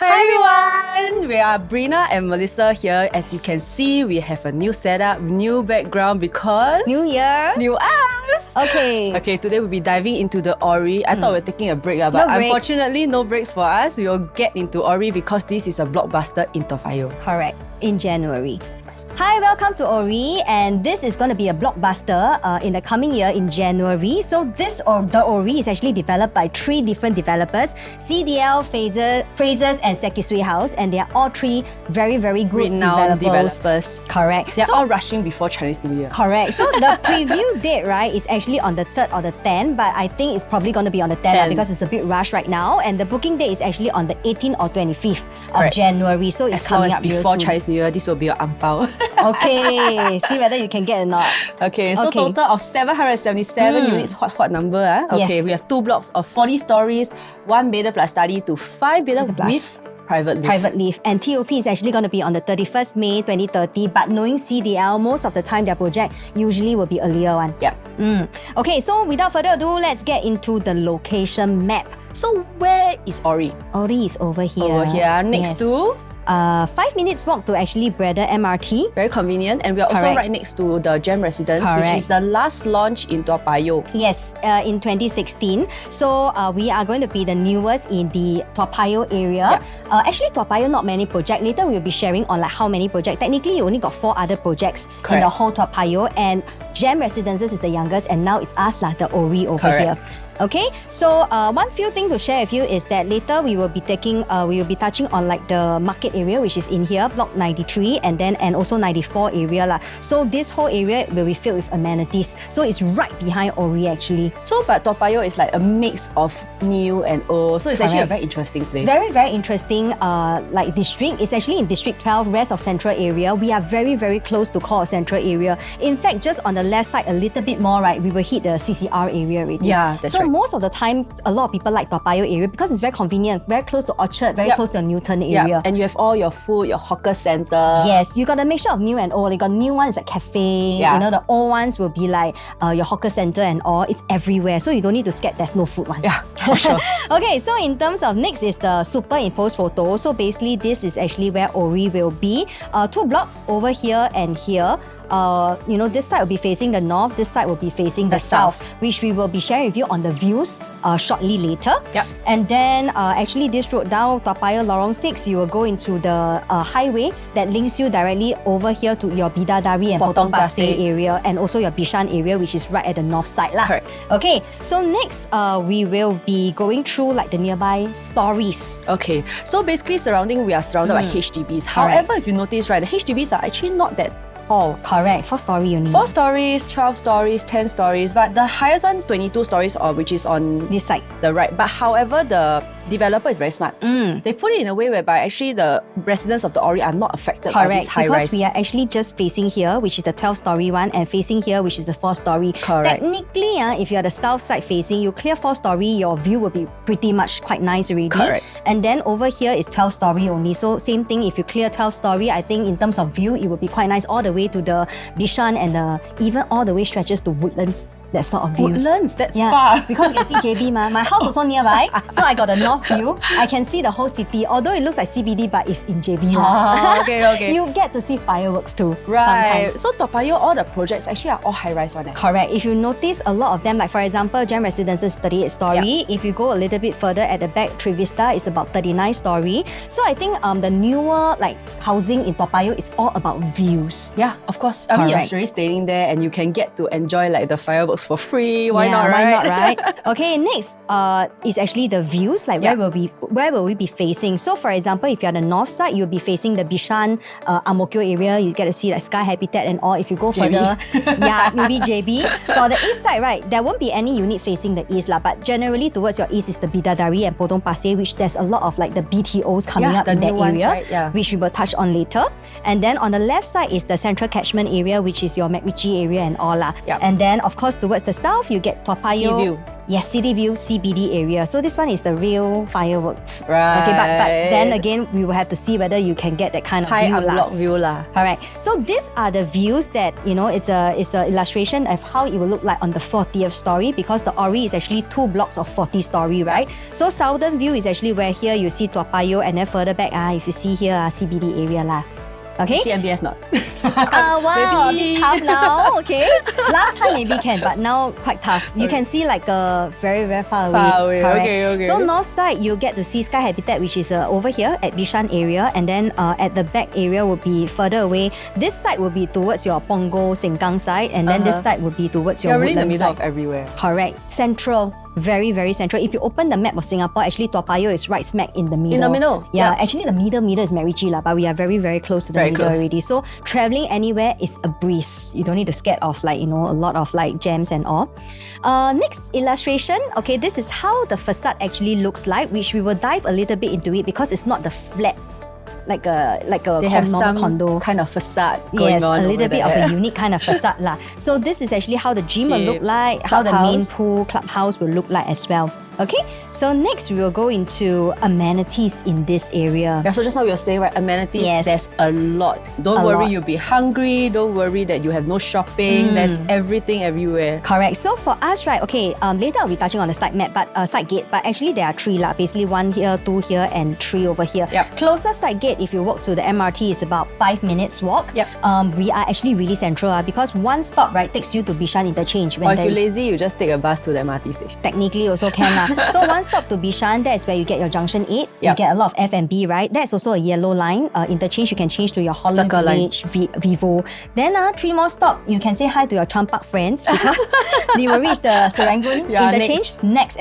Hi everyone! We are Brina and Melissa here. As you can see, we have a new setup, new background because... New year! New us! Okay. Okay, today we'll be diving into the Orie. I thought we were taking a break, but unfortunately no breaks for us. We will get into Orie because this is a blockbuster in Toa Payoh. Correct. In January. Hi, welcome to Orie, and this is going to be a blockbuster in the coming year in January. So the Orie is actually developed by 3 different developers, CDL, Fraser and Seikisui House, and they are all 3 very, very good renowned developers. Correct. They're all rushing before Chinese New Year. Correct. So the preview date, right, is actually on the 3rd or the 10th, but I think it's probably going to be on the 10th because it's a bit rushed right now, and the booking date is actually on the 18th or 25th of January. So it's coming up before soon. Chinese New Year, this will be your angpao. Okay, see whether you can get or not. Okay, so total of 777 units, hot number. Okay, Yes. we have 2 blocks of 40 stories, 1 bedder plus study to 5 bedder with private lift. And TOP is actually going to be on the 31st May 2030, but knowing CDL, most of the time their project usually will be earlier one. Yeah. Okay, so without further ado, let's get into the location map. So where is Orie? Orie is over here. Over here, next to... 5 minutes walk to actually Breda MRT. Very convenient, and we are also right next to the Gem Residence, which is the last launch in Toa Payoh. Yes, in 2016. So we are going to be the newest in the Toa Payoh area. Actually, Toa Payoh not many projects. Later we'll be sharing on like how many projects. Technically, you only got 4 other projects in the whole Toa Payoh, and Gem Residences is the youngest, and now it's us the Orie over here. Okay, so one few things to share with you is that later we will be touching on like the market area, which is in here, block 93, and also 94 area lah. So this whole area will be filled with amenities. So it's right behind Orie actually. So, but Toa Payoh is like a mix of new and old. So it's actually a very interesting place. Very, very interesting like district. It's actually in District 12, rest of central area. We are very, very close to core central area. In fact, just on the left side a little bit more, right, we will hit the CCR area already. Yeah, that's right. Most of the time, a lot of people like Toa Payoh area because it's very convenient, very close to Orchard, very close to Newton area. And you have all your food, your hawker center. Yes, you got a mixture of new and old. You got new ones like cafe. You know, the old ones will be like your hawker center and all. It's everywhere, so you don't need to scared there's no food one. Yeah, for sure. Okay, so in terms of next is the superimposed photo. So basically, this is actually where Orie will be. 2 blocks over here and here. You know, this side will be facing the north, this side will be facing the south, which we will be sharing with you on the views shortly later. And then actually this road down Toa Payoh Lorong 6, you will go into the highway that links you directly over here to your Bidadari and Potong Pasir area, and also your Bishan area, which is right at the north side lah. Okay, so next we will be going through like the nearby stories. Okay, so basically we are surrounded by HDBs. However, if you notice, right, the HDBs are actually not that tall. Correct, 4 story only. 4 stories, 12 stories, 10 stories, but the highest one, 22 stories, which is on this side, the right. But however, the developer is very smart. They put it in a way whereby actually the residents of the Orie are not affected by this high rise. Because we are actually just facing here, which is the 12-story one, and facing here, which is the 4-story. Technically, if you're the south side facing, you clear 4-story, your view will be pretty much quite nice already. And then over here is 12-story only. So same thing, if you clear 12-story, I think in terms of view, it will be quite nice all the way to the Bishan and even all the way stretches to Woodlands. That sort of view. Woodlands, that's far. Because you can see JB ma. My house also nearby, so I got the north view. I can see the whole city, although it looks like CBD, but it's in JB. Okay. You get to see fireworks too. Right. Sometimes. So Toa Payoh, all the projects actually are all high-rise one. Correct. If you notice, a lot of them, like for example, Gem Residences 38 story. If you go a little bit further at the back, Trivista is about 39 story. So I think the newer like housing in Toa Payoh is all about views. Yeah, of course. I mean, you're already staying there, and you can get to enjoy like the fireworks for free. Why not, right? Okay, next is actually the views, like where will we be facing. So for example, if you're on the north side, you'll be facing the Bishan, Ang Mo Kio area. You get to see like Sky Habitat and all. If you go further, maybe JB. For the east side, right, there won't be any unit facing the east lah, but generally towards your east is the Bidadari and Potong Pasir, which there's a lot of like the BTOs coming up in that area, which we will touch on later. And then on the left side is the central catchment area, which is your MacRitchie area and all lah. And then of course towards the south, you get Toa Payoh. Yes, City View CBD area. So this one is the real fireworks. Right. Okay, but then again, we will have to see whether you can get that kind of high view unblock view lah. Correct. So these are the views that, it's a illustration of how it will look like on the 40th story, because the Orie is actually 2 blocks of 40 story, right? So southern view is actually where here you see Toa Payoh, and then further back, if you see here, CBD area lah. Okay? CMBS not. Wow, a bit tough now, okay? Last time maybe can, but now quite tough. You can see like very, very far away. Correct. Okay. So north side, you get to see Sky Habitat, which is over here at Bishan area, and then at the back area will be further away. This side will be towards your Punggol, Sengkang side, and then this side will be towards your You're really in the Woodlands middle side. of everywhere. Correct. Central. Very, very central. If you open the map of Singapore, actually Toa Payoh is right smack in the middle. In the middle? Yeah, actually the middle is MacRitchie lah, but we are very, very close to the middle already. So traveling anywhere is a breeze. You don't need to scared of a lot of jams and all. Next illustration, okay, this is how the facade actually looks like, which we will dive a little bit into it because it's not the flat like a they have some condo kind of facade going on. Yes, a little bit there. of a unique kind of facade lah. So this is actually how the gym will look like, how the main pool, clubhouse will look like as well. Okay, so next we will go into amenities in this area. Yeah, so just now we were saying, right, amenities, there's a lot. Don't worry, you'll be hungry. Don't worry that you have no shopping. There's everything everywhere. Correct. So for us, right, okay, later I'll be touching on the side map, but side gate, but actually there are 3 lah. Basically 1 here, 2 here, and 3 over here. Yep. Closest side gate, if you walk to the MRT, is about 5 minutes walk. Yep. We are actually really central because one stop, right, takes you to Bishan Interchange. Or if you're lazy, you just take a bus to the MRT station. Technically also can lah. So one stop to Bishan, that's where you get your Junction 8. You get a lot of F&B, right? That's also a yellow line. Interchange, you can change to your Holland Circle Village, Vivo. Then 3 more stop, you can say hi to your Trump Park friends because they will reach the Serangoon Interchange. Next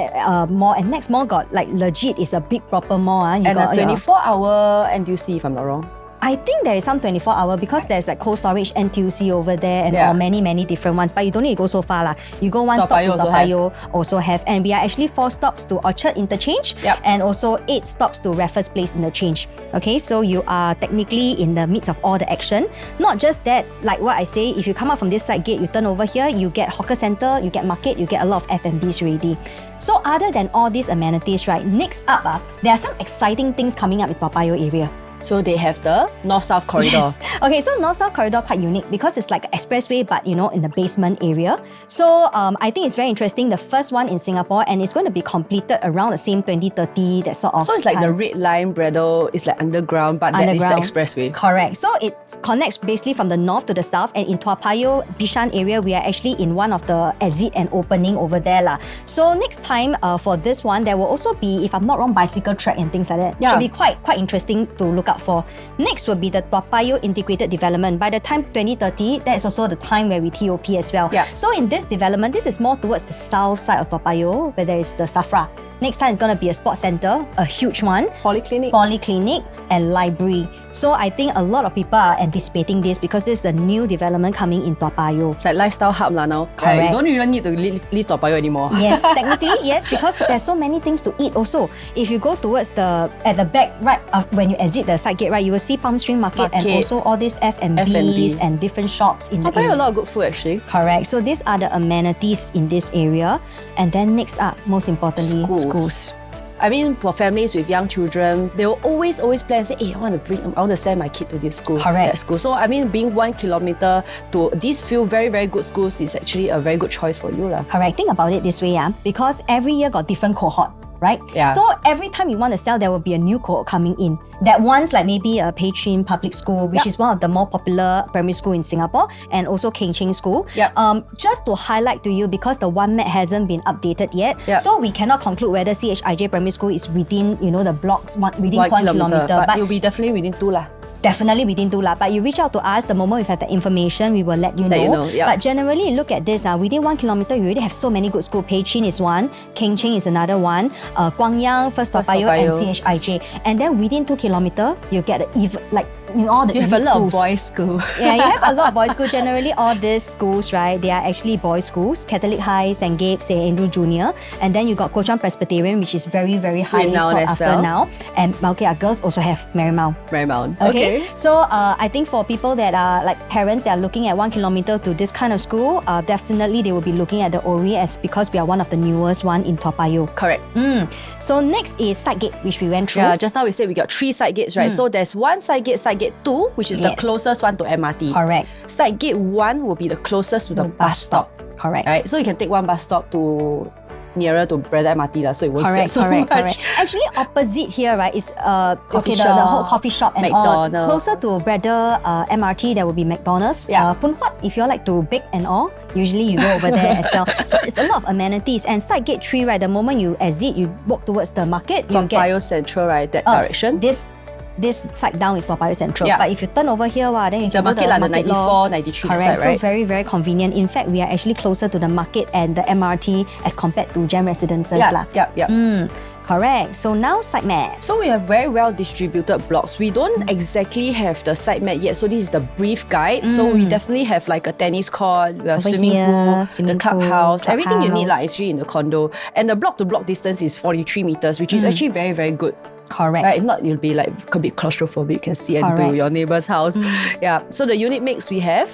mall, and next mall got legit is a big proper mall. And a 24-hour NTUC, if I'm not wrong. I think there is some 24-hour because there's Cold Storage, NTUC over there, and many different ones. But you don't need to go so far lah. You go 1 stop to Toa Payoh also have. And we are actually 4 stops to Orchard Interchange and also 8 stops to Raffles Place Interchange. Okay, so you are technically in the midst of all the action. Not just that, like what I say, if you come out from this side gate, you turn over here, you get hawker center, you get market, you get a lot of F&Bs already. So other than all these amenities, right, next up, there are some exciting things coming up in Toa Payoh area. So they have the North-South corridor. Yes. Okay, so North-South corridor quite unique because it's like an expressway, but in the basement area. So I think it's very interesting. The first one in Singapore, and it's going to be completed around the same 2030, that sort of. So it's like the Red Line Braddell is like underground, but that is the expressway. Correct. So it connects basically from the north to the south, and in Toa Payoh, Bishan area, we are actually in one of the exit and opening over there lah. So next time for this one, there will also be, if I'm not wrong, bicycle track and things like that. Yeah. Should be quite interesting to look out for. Next will be the Toa Payoh Integrated Development. By the time 2030, that's also the time where we TOP as well. Yeah. So in this development, this is more towards the south side of Toa Payoh, where there is the SAFRA. Next time it's going to be a sports center, a huge one. Polyclinic and library. So I think a lot of people are anticipating this because this is the new development coming in Toa Payoh. It's like lifestyle hub lah now. Correct. You don't even need to leave Toa Payoh anymore. Yes, technically, yes, because there's so many things to eat also. If you go towards at the back, right, when you exit the side gate, right, you will see Palm Spring Market and also all these F&Bs and different shops in the area. Toa Payoh a lot of good food actually. Correct. So these are the amenities in this area. And then next up, most importantly, schools. I mean, for families with young children, they will always plan and say, hey, I want to send my kid to this school. Correct. That school. So I mean, being 1 kilometer to these few very, very good schools is actually a very good choice for you lah. Correct. Think about it this way, because every year got different cohort. Right? Yeah. So every time you want to sell, there will be a new cohort coming in. That one's like maybe a Patrin public school, which is one of the more popular primary school in Singapore, and also Keng Cheng School. Just to highlight to you, because the one map hasn't been updated yet, so we cannot conclude whether CHIJ primary school is within the blocks within 1 kilometer. But you'll be definitely within 2 lah. Definitely within 2 lah. But you reach out to us, the moment we've had the information, we will let you know. But generally, look at this. Within 1 kilometer, you already have so many good schools. Pei Chin is one, Keng Cheng is another one, Guangyang, First Toa Payoh, and CHIJ. And then within 2 kilometer, you get in all the You have a elite lot of schools. boys' school. Yeah, you have a lot of boys' schools. Generally, all these schools, right, they are actually boys' schools. Catholic High, St. Gabe, St. Andrew Junior. And then you got Kuo Chuan Presbyterian, which is very, very highly Renowned sought as after well. now. And okay, our girls also have Marymount. Marymount. Okay. So I think for people that are like parents that are looking at 1 kilometer to this kind of school, definitely they will be looking at the Orie as because we are one of the newest one in Toa Payoh. Correct. So next is side gate, which we went through. Yeah, just now we said we got 3 side gates, right? So there's one side gate 2, which is the Yes. closest one to MRT. Correct. Side gate 1 will be the closest to the bus stop. Correct. Right? So you can take one bus stop to nearer to Brother MRT lah, so it won't sweat so much. Actually, opposite here, right, is Coffee the shop, whole coffee shop and all. McDonald's. Closer to Brother MRT, there will be McDonald's. Yeah. Pun Huat, if you like to bake and all, usually you go over there as well. So it's a lot of amenities. And side gate 3, right, the moment you exit, you walk towards the market, Toa you get Payoh Central, right? That direction. this side down is Toa Payoh Central. Yeah. But if you turn over here, then you The can go market to lah, the the market 94, law. 93 Correct. that side, right? So very, very convenient. In fact, we are actually closer to the market and the MRT as compared to Gem Residences lah. Yeah. Correct. So now side map. So we have very well distributed blocks. We don't exactly have the site map yet, so this is the brief guide. So we definitely have like a tennis court, a swimming here, pool, swimming the clubhouse, pool, everything you need clubhouse. like actually in the condo. And the block-to-block distance is 43 meters, which is actually very, very good. Correct. Right, if not, you'll be like a bit claustrophobic. You can see into Correct. your neighbor's house. Yeah. So the unit mix we have.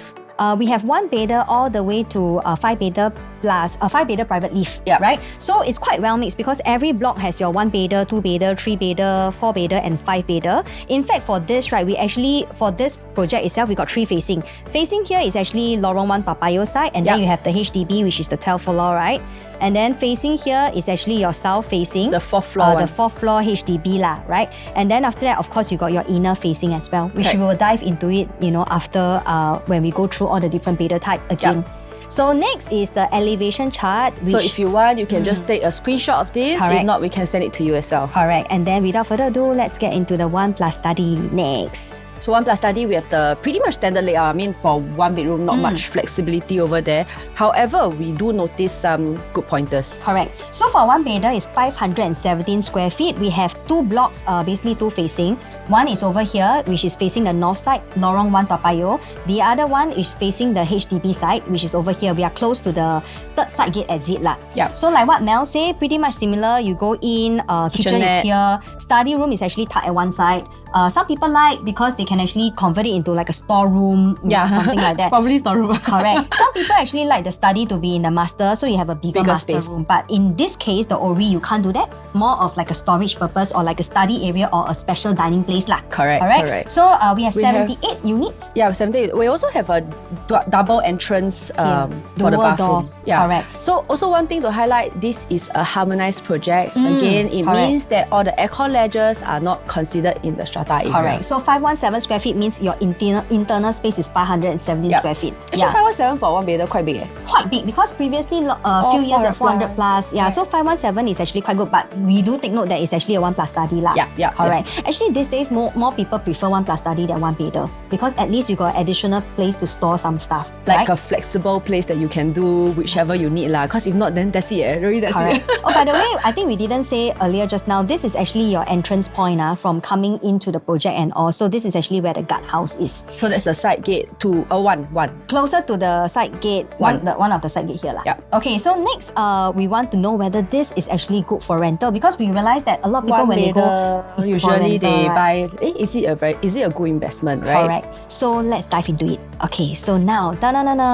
We have 1 bedder all the way to 5 bedder plus a 5 bedder private lift. Yeah. Right? So it's quite well mixed because every block has your 1 bedder, 2 bedder, 3 bedder, 4 bedder, and 5 bedder. In fact, for this, right, we actually, for this project itself, we got 3 facing. Facing here is actually Lorong 1 Toa Payoh side, and then you have the HDB, which is the 12th floor, right? And then facing here is actually your south facing. The 4th floor The one. 4th floor HDB lah, right? And then after that, of course, you got your inner facing as well, which we will dive into it, after when we go through all the different bedder type again. So next is the elevation chart. So if you want, you can just take a screenshot of this. Correct. If not, we can send it to you as well. Correct. And then without further ado, let's get into the 1 plus study next. So 1 plus study, we have the pretty much standard layout. I mean, for 1 bedroom, not much flexibility over there. However, we do notice some good pointers. Correct. So for 1 bedder is 517 square feet. We have 2 blocks, basically 2 facing. One is over here, which is facing the north side, Lorong 1 Toa Payoh. The other one is facing the HDB side, which is over here. We are close to the 3rd side gate exit lah. Yeah. So like what Mel said, pretty much similar. You go in, kitchen is Kitchenette. here. Study room is actually tucked at one side. Some people like because they can actually convert it into like a storeroom, something like that. Probably storeroom. Correct. Some people actually like the study to be in the master, so you have a bigger master space. room. But in this case, the Orie, you can't do that. More of like a storage purpose or like a study area or a special dining place lah. Correct, Alright. correct. So we have We 78 units. Yeah, 70. We also have a double entrance for the Dual bathroom. door. Correct. So also one thing to highlight, this is a harmonized project. Again, it correct. means that all the aircon ledges are not considered in the strata area. Correct. So 517 square feet means your internal space is 517 square feet. Actually, 517 for 1 bedder quite big. Quite big because previously a few years at 400 plus. Yeah, so 517 is actually quite good, but we do take note that it's actually a 1 plus study lah. Yeah, Correct. Actually, these days more people prefer 1 plus study than 1 bedder because at least you got additional place to store some stuff. Like right? a flexible place that you can do whichever you need lah. Because if not, then that's it. Really, that's Correct. it. Oh, by the way, I think we didn't say earlier just now, this is actually your entrance point from coming into the project and all. So this is actually where the guardhouse is. So that's the side gate to 1. Closer to the side gate, one of the side gate here lah. Yeah. Okay, so next, we want to know whether this is actually good for rental because we realize that a lot of people One when they go, bedder, it's for usually rental, they right? buy. Is it a good investment, right? Correct. So let's dive into it. Okay, so now,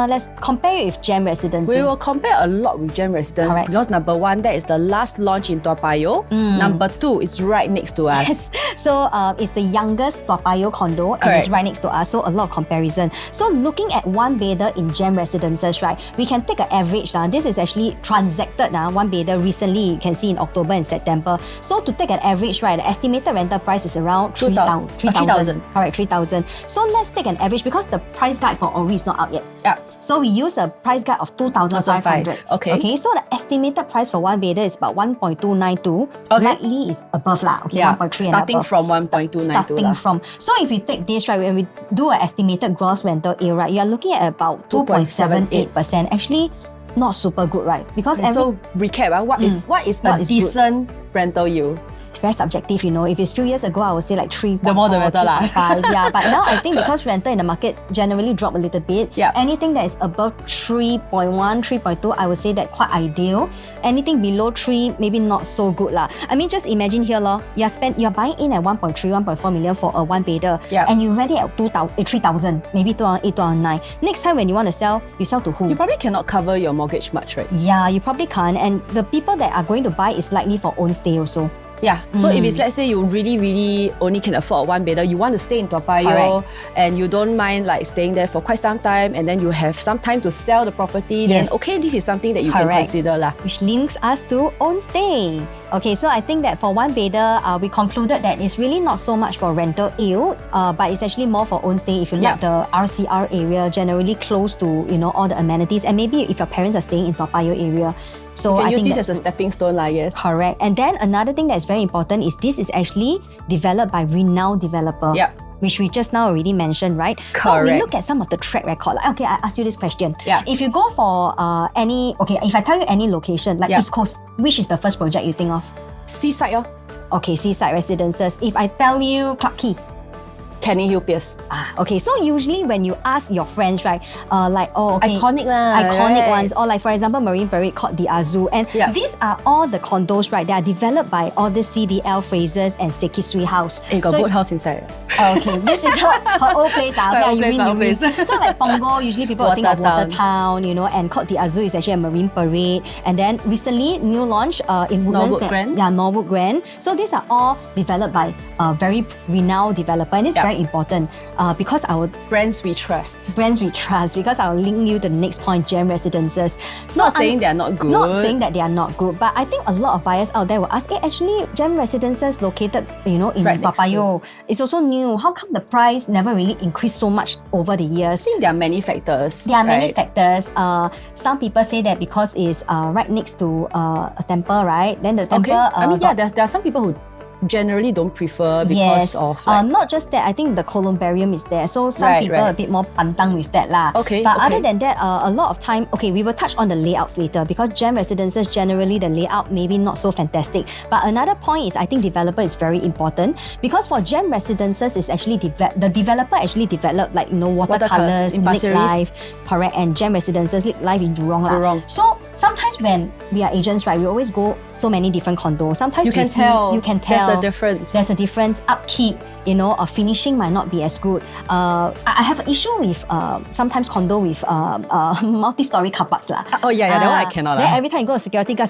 let's compare it with Gem Residences. We will compare a lot with Gem Residence Correct. because number 1, that is the last launch in Toa Payoh. Number 2, it's right next to us. So it's the youngest Toa Payoh condo and it's right next to us. So a lot of comparison. So looking at 1 bedder in Gem Residences, right, we can take an average. This is actually transacted 1 bedder recently. You can see in October and September. So to take an average, right, the estimated rental price is around 3,000. Correct, 3,000. So let's take an average because the price guide for Orie is not out yet. Yeah. So we use a price guide of 2,500. Okay. So the estimated price for 1 bedder is about 1.292. Okay. Likely is above lah. Okay, Yeah. 1.3 and Starting above. from 1.292 Starting lah. from. So if we take this, right, when we do an estimated gross rental yield, right, you are looking at about 2.78%. Actually, not super good, right? Because So recap, what is a What is decent rental yield? it's very subjective, If it's few years ago, I would say like 3.4, The more the better lah. 3.5. Yeah, but now I think because rental in the market generally drop a little bit, Yeah. anything that is above 3.1, 3.2, I would say that quite ideal. Anything below 3, maybe not so good lah. I mean, just imagine here, you're buying in at 1.3, 1.4 million for a one-bedder, Yeah. and you rent it at 3,000, maybe 2,800, 2,900. Next time when you want to sell, you sell to who? You probably cannot cover your mortgage much, right? Yeah, you probably can't. And the people that are going to buy is likely for own stay also. Yeah. So if it's, let's say, you really only can afford one bedder, you want to stay in Toa Payoh, and you don't mind like staying there for quite some time, and then you have some time to sell the property, Yes. then okay, this is something that you can consider lah. Which links us to own stay. Okay, so I think that for one bedder, we concluded that it's really not so much for rental yield, but it's actually more for own stay if you like the RCR area, generally close to all the amenities, and maybe if your parents are staying in Toa Payoh area. So You can I use think this that's as a stepping stone lah, yes. correct. And then another thing that's very important is this is actually developed by renowned developer. Yep. Which we just now already mentioned, right? So we Correct. look at some of the track record. Like, okay, I ask you this question. Yeah. If you go for if I tell you any location, like Yeah. East Coast, which is the first project you think of? Seaside, Okay, seaside residences. If I tell you Clarke Quay, Canning Hill Piers. okay, so usually when you ask your friends, right, okay, Iconic lah. iconic right? ones, or like for example Marine Parade called the Azu, and Yeah. these are all the condos, right? They are developed by all the CDL, Frasers and Seikisui House. Got So- boathouse inside. Okay, this is her old place. My old place, my old place. So like Punggol, usually people will think of Water Watertown, and called the Azu is actually a Marine Parade. And then recently, new launch in Woodlands. Norwood Grand. Yeah, Norwood Grand. So these are all developed by a very renowned developer, and it's Yeah. very important because our Brands we trust. brands we trust, because I'll link you to the next point, Gem Residences. So Not saying they are not good. Not saying that they are not good, but I think a lot of buyers out there will ask, actually, Gem Residences located, in Right Toa next to. Payoh, it's also new. How come the price never really increased so much over the years? I think there are many factors. There are many right? factors. Some people say that because it's right next to a temple, right? Then the temple. Okay. I mean, got- there are some people who generally don't prefer yes. because of like, Not just that, I think the columbarium is there. So some Right, people right. a bit more pantang with that lah. Okay, But okay. other than that, a lot of time, okay, we will touch on the layouts later, because Gem Residences, generally the layout maybe not so fantastic. But another point is, I think developer is very important, because for Gem Residences, is actually the developer actually developed like, watercolors, in Lake Pasir Ris. Life, correct, and Gem Residences, Lake Life in Jurong lah. Jurong. So sometimes when we are agents, right, we always go so many different condos. Sometimes you we can see- tell. you can tell There's a difference. there's a difference. Upkeep, finishing might not be as good. I have an issue with sometimes condo with multi-story car parks lah. Oh yeah, that one I cannot Then lah. every time you go to security guard,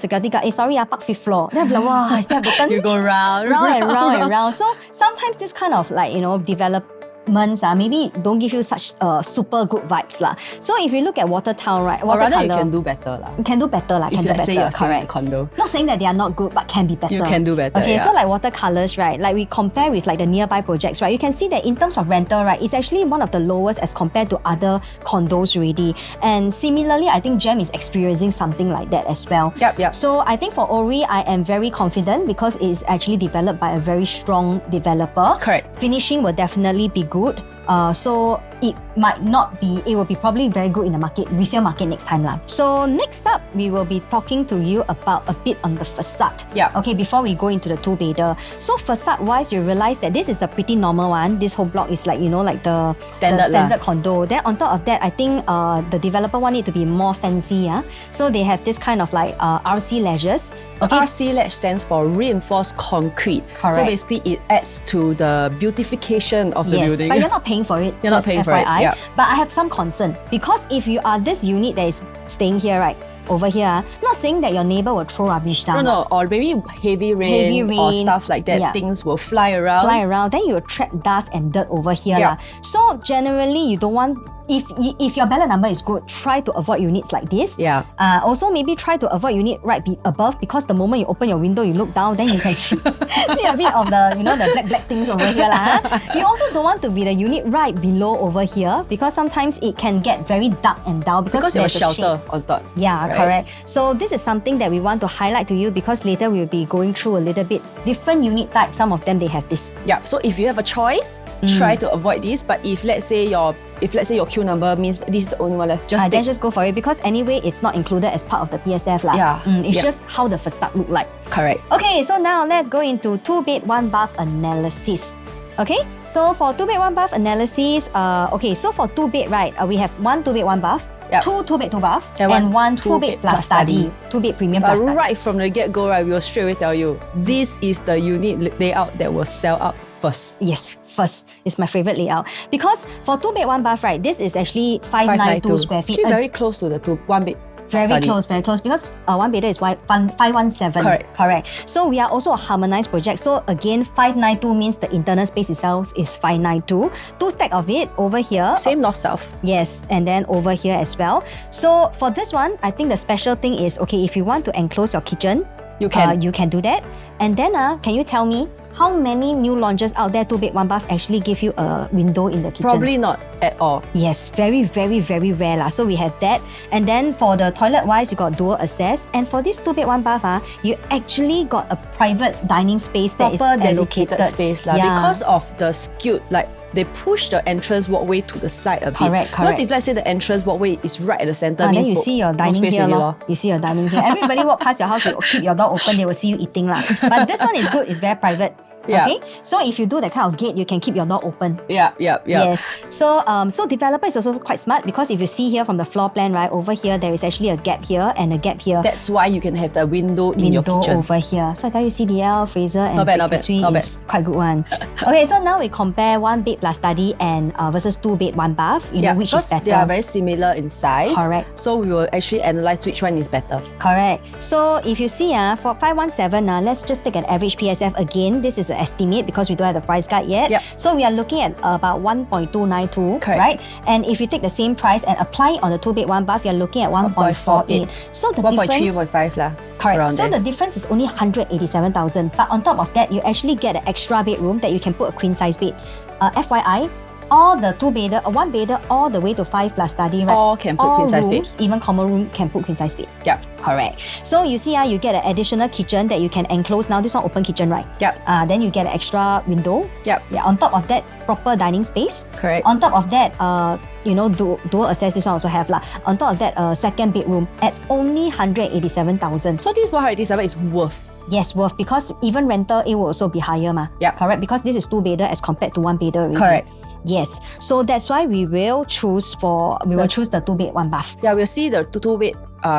sorry, I park fifth floor. Then I'm like, wow, I still have to turn You go round, round and round and round. So sometimes this kind of like developments maybe don't give you such super good vibes lah. So if you look at Watertown, right, Or rather, you watercolour, can do better lah. you can do better lah. If Can do let's say better. you're staying in a Correct. condo. Not saying that they are not good, but can be better. You can do better, Okay, yeah. so like watercolors, right? Like we compare with like the nearby projects, right? You can see that in terms of rental, right, it's actually one of the lowest as compared to other condos already. And similarly, I think Gem is experiencing something like that as well. Yep. So I think for Orie, I am very confident because it's actually developed by a very strong developer. Correct. Finishing will definitely be good. So it will be probably very good in the market, resale market next time lah. So next up, we will be talking to you about a bit on the facade. Yeah. Okay, before we go into the two-bedder. So facade wise, you realize that this is the pretty normal one. This whole block is like, like the Standard standard lah. condo. Then on top of that, I think the developer want it to be more fancy. So they have this kind of like RC ledges. Okay. RC ledge stands for reinforced concrete. Correct. So basically, it adds to the beautification of the Yes, building. but you're not paying for it. You're not just paying for it, FYI. yeah. But I have some concern, because if you are this unit that is staying here, right, over here, not saying that your neighbor will throw rubbish down. No, or maybe heavy rain, or rain, stuff like that. yeah. Things will fly around. Fly around, then you will trap dust and dirt over here. Yeah. lah. So generally, you don't want. If your ballot number is good, try to avoid units like this. Yeah. Also, maybe try to avoid unit right above, because the moment you open your window, you look down, then you can see a bit of the the black things over here lah. You also don't want to be the unit right below over here, because sometimes it can get very dark and dull because Because you have a there's shelter shade. on top. Yeah, right? correct. So this is something that we want to highlight to you, because later we'll be going through a little bit different unit types. Some of them they have this. Yeah. So if you have a choice, try to avoid this. But if let's say your if let's say your queue number means this is the only one left, then just go for it because anyway, it's not included as part of the PSF lah. Yeah. It's just how the facade look like. Correct. Okay, so now let's go into 2-bed 1-bath analysis. Okay, so for 2-bed 1-bath analysis, so for 2-bed, right, we have 1 2-bed 1-bath, 2 2-bed 2-bath, and 1 2-bed plus study. 2-bed premium plus study. Right from the get-go, right, we will straight away tell you, this is the unit layout that will sell out first. Yes, first is my favorite layout. Because for 2-bed 1-bath, right, this is actually 592 square feet. Actually very close to the 1-bed. Very close because 1-bedder is 517. Correct. So we are also a harmonized project. So again, 592 means the internal space itself is 592. 2 stack of it over here. Same north-south. Yes, and then over here as well. So for this one, I think the special thing is, okay, if you want to enclose your kitchen, you can do that. And then can you tell me how many new launches out there 2-bed 1-bath actually give you a window in the kitchen? Probably not at all. Yes, very, very, very rare lah. So we have that. And then for the toilet wise, you got dual access. And for this 2-bed 1-bath, you actually got a private dining space that is dedicated allocated. Space lah. Because of the skewed, like they push the entrance walkway to the side a bit. Correct. Because if let's say the entrance walkway is right at the center, means then you see your dining here. You see your dining here. Everybody walk past your house, you keep your door open, they will see you eating lah. But this one is good, it's very private. Yeah. Okay, so if you do that kind of gate, you can keep your door open. Yeah. Yes. So developer is also quite smart because if you see here from the floor plan, right, over here there is actually a gap here and a gap here. That's why you can have the window in your kitchen. Over here. So I tell you, CDL, Fraser and Seikisui is quite good one. Okay, so now we compare 1-bed plus study and versus 2-bed 1-bath. You know which is better. They are very similar in size. Correct. So we will actually analyze which one is better. Correct. So if you see for 517, let's just take an average PSF again. This is estimate because we don't have the price guide yet. So we are looking at about 1.292, right? And if you take the same price and apply on the 2-bed 1-bath, you're looking at 1.48. So the 1.3, 1.5 lah. Correct. So the difference is only 187,000. But on top of that, you actually get an extra bedroom that you can put a queen size bed. FYI, all the 2-bedder, 1-bedder, all the way to 5 plus study, right? All can put queen size bed. Even common room can put queen size bed. Yeah. Correct. So you see, you get an additional kitchen that you can enclose. Now this one open kitchen, right? Yeah. Then you get an extra window. Yeah. On top of that, proper dining space. Correct. On top of that, dual access. This one also have lah. On top of that, second bedroom at only 187,000. So this 187 is worth. Yes, worth because even rental it will also be higher, ma. Yeah. Correct. Because this is 2-bedder as compared to 1-bedder already. Correct. Yes. So that's why we will choose the 2-bed 1-bath. Yeah, we'll see the 2-bed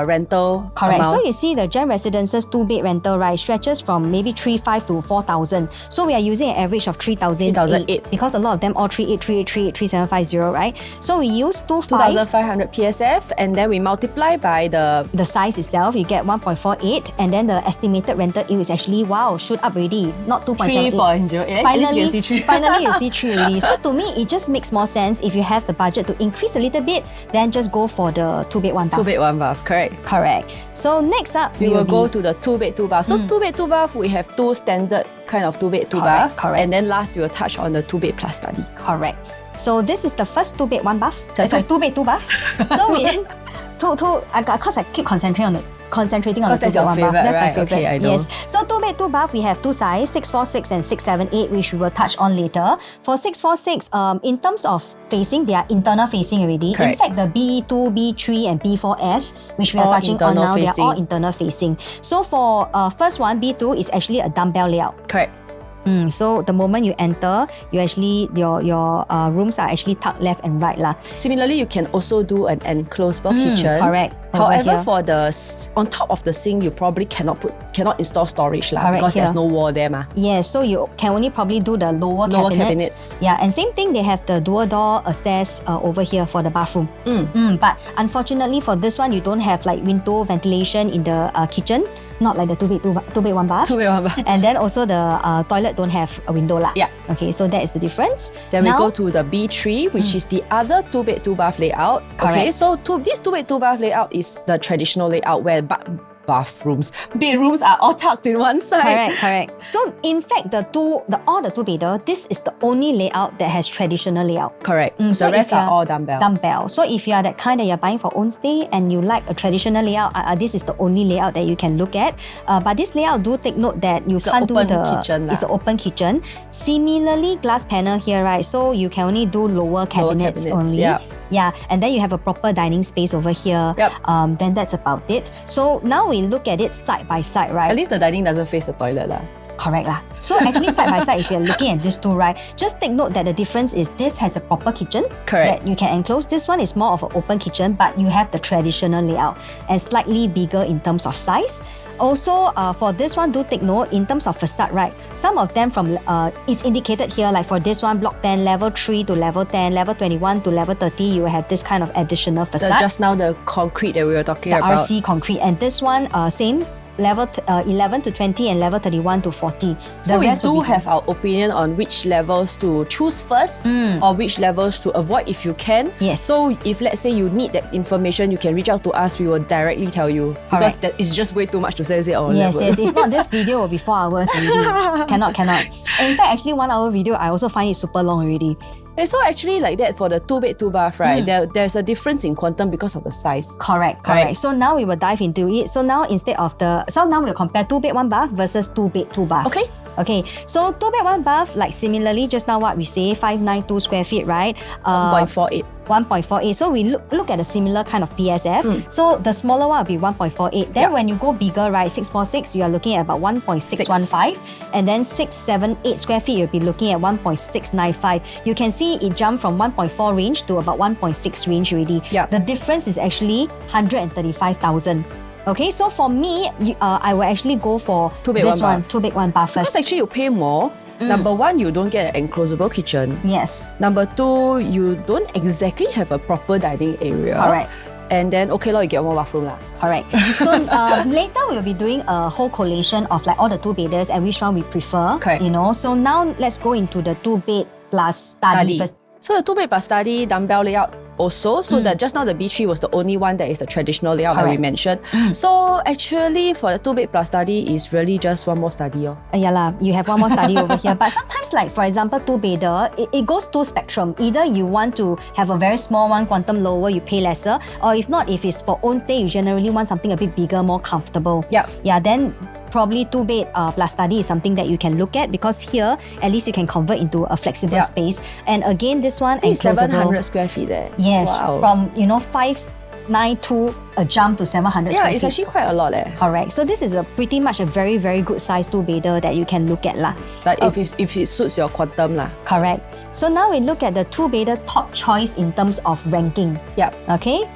rental. Correct. amounts. So you see the Gem Residences 2-bed rental, right, stretches from maybe 3,500 to 4,000. So we are using an average of 3,008 because a lot of them all 3,838, 3,750, right? So we use 2,500 PSF and then we multiply by the size itself. You get 1.48 and then the estimated rental yield is actually shoot up already, not 2.78. 3.08. Finally, at least you can see 3. Finally, you see 3 already. So to me, it just makes more sense if you have the budget to increase a little bit, then just go for the 2-bed 1-bath. 2-bed 1-bath. Correct. So next up, we will go to the 2-bed 2-bath. So 2-bed 2-bath, we have 2 standard kind of 2-bed 2-bath. Correct. And then last, we will touch on the 2-bed plus study. Correct. So this is the first 2-bed 1-bath. That's sorry, 2-bed 2-bath. So we, because I keep concentrating on the 2-bed 1-bath. That's your favorite, That's right? my favorite. Okay, I know. Yes. So 2-bed 2-bath, we have 2 sizes, 646 and 678, which we will touch on later. For 646, in terms of facing, they are internal facing already. Correct. In fact, the B2, B3 and B4S, which we are touching on now, they are all internal facing. So for first one, B2 is actually a dumbbell layout. Correct. So the moment you enter, you actually your rooms are actually tucked left and right lah. Similarly, you can also do an enclosable kitchen. Correct. However, for the on top of the sink, you probably cannot install storage lah, because there's no wall there ma. Yes, so you can only probably do the lower cabinets. Yeah, and same thing, they have the dual door access over here for the bathroom. But unfortunately for this one, you don't have like window ventilation in the kitchen. Not like the 2-bed 1-bath. 2-bed 1-bath. And then also the toilet don't have a window lah. Yeah. Okay, so that is the difference. Then we go to the B3, which is the other 2-bed 2-bath layout. Correct. Okay, so this 2-bed 2-bath layout is the traditional layout where bathrooms. Bedrooms are all tucked in one side. Correct. So in fact, all the two-bedder, this is the only layout that has traditional layout. Correct. So The rest if are you're all dumbbell. Dumbbell. So if you are that kind that you're buying for own stay and you like a traditional layout, this is the only layout that you can look at. But this layout, do take note that you can't do kitchen. It's an open kitchen. Similarly, glass panel here, right? So you can only do lower cabinets only. Yeah, and then you have a proper dining space over here. Then that's about it. So now we look at it side by side, right? At least the dining doesn't face the toilet lah. Correct lah. So actually side by side, if you're looking at these two, right, just take note that the difference is this has a proper kitchen that you can enclose. This one is more of an open kitchen, but you have the traditional layout and slightly bigger in terms of size. Also, for this one, do take note in terms of facade, right? Some of them from it's indicated here, like for this one, block 10, level 3 to level 10, level 21 to level 30, you have this kind of additional facade. Just now the concrete that we were talking about. The RC concrete. And this one, same. Level 11 to 20 and level 31 to 40. So we do have our opinion on which levels to choose first or which levels to avoid if you can. Yes. So if let's say you need that information, you can reach out to us. We will directly tell you. Because that is just way too much to say our level. Yes. If not, this video will be 4 hours already. Cannot. In fact, actually 1 hour video, I also find it super long already. And so actually like that for the 2-bed 2-bath, right? There's a difference in quantum because of the size. Correct. So now we will dive into it. So now now we'll compare 2-bed 1-bath versus 2-bed 2-bath. Okay, so 2-bed 1-bath, like similarly just now what we say, 592 square feet, right? 1.48. 1.48. So we look at a similar kind of PSF. So the smaller one will be 1.48. Then when you go bigger, right, 646, you are looking at about 1.615. And then 678 square feet, you'll be looking at 1.695. You can see it jumped from 1.4 range to about 1.6 range already. The difference is actually 135,000. Okay, so for me, I will actually go for 2-bed 1-bath first. Because actually you pay more. Number one, you don't get an enclosable kitchen. Yes. Number two, you don't exactly have a proper dining area. Correct. And then, okay, you get one bathroom lah. Correct. So later we'll be doing a whole collation of like all the 2-bedders and which one we prefer. Correct. You know, so now let's go into the 2-bed plus study first. So the 2-bed plus study, dumbbell layout also. So that just now the B3 was the only one that is the traditional layout that we mentioned. So actually for the 2-bed plus study is really just one more study. Yeah lah, you have one more study over here. But sometimes like for example 2-bedder, it goes to spectrum. Either you want to have a very small one, quantum lower, you pay lesser. Or if not, if it's for own stay, you generally want something a bit bigger, more comfortable. Yeah, then probably 2-bed plus study is something that you can look at because here, at least you can convert into a flexible space. And again, this one enclosable. 700 square feet there. Yes, from 592 a jump to 700 square feet. Yeah, it's actually quite a lot. Correct. So this is pretty much a very, very good size 2-bedder that you can look at lah. But if it suits your quantum lah. Correct. So now we look at the 2-bedder top choice in terms of ranking. Okay.